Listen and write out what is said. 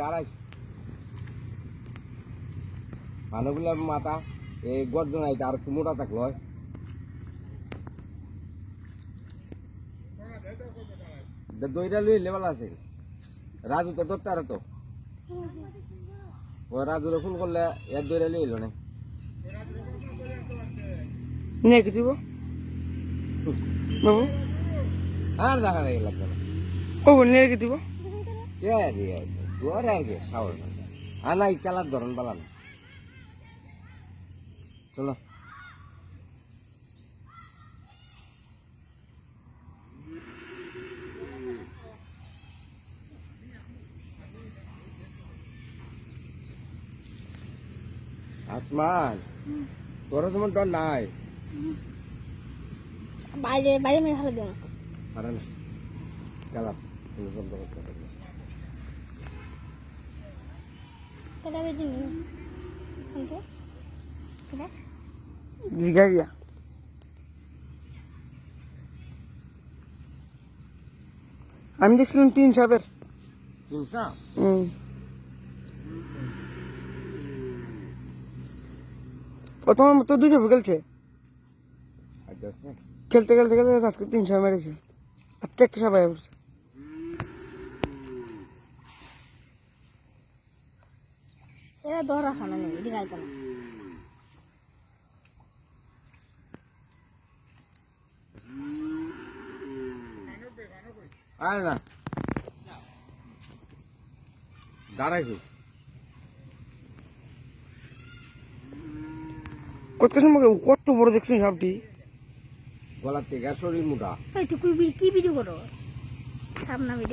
দাঁড়াই মানুষগুলো মাথা এই গর্জন আইতে আর একটু মোটা থাকলো দইটা লুই লেবেল আছে রাজু তো ধরতে আর তো ও রাজুরে ফোন করলে এর দইটা লুই এলো না নিয়ে কি দিব বাবু আর দেখা নেই লাগবে না ও নিয়ে কি দিব কে দিয়ে তোর আর কি খাওয়ার আর নাই খেলার ধরন বলা না চলো আসমান তোর তোমার ডর নাই বাইরে বাইরে মেরে ফেলে দেবো আরে না খেলা তুমি বন্ধ করতে পারবে কেটা বেজে নিই জিগা গিয়া আমি দেখছিলাম 3 সাপের তিনশা প্রথম তো 200 খেলছে আচ্ছা খেলতে খেলতে খেলতে আজকে 300 মেরেছে আজকে একটা সবাই পড়ছে এরা দৌড়া খানা নেই এদিকে আইতো না আরে না দাঁড়াইছি কত বড় দেখছেন সাপটি গলার থেকে শরীর মোটা এই তুই কি ভিডিও করো সামনা ভিডিও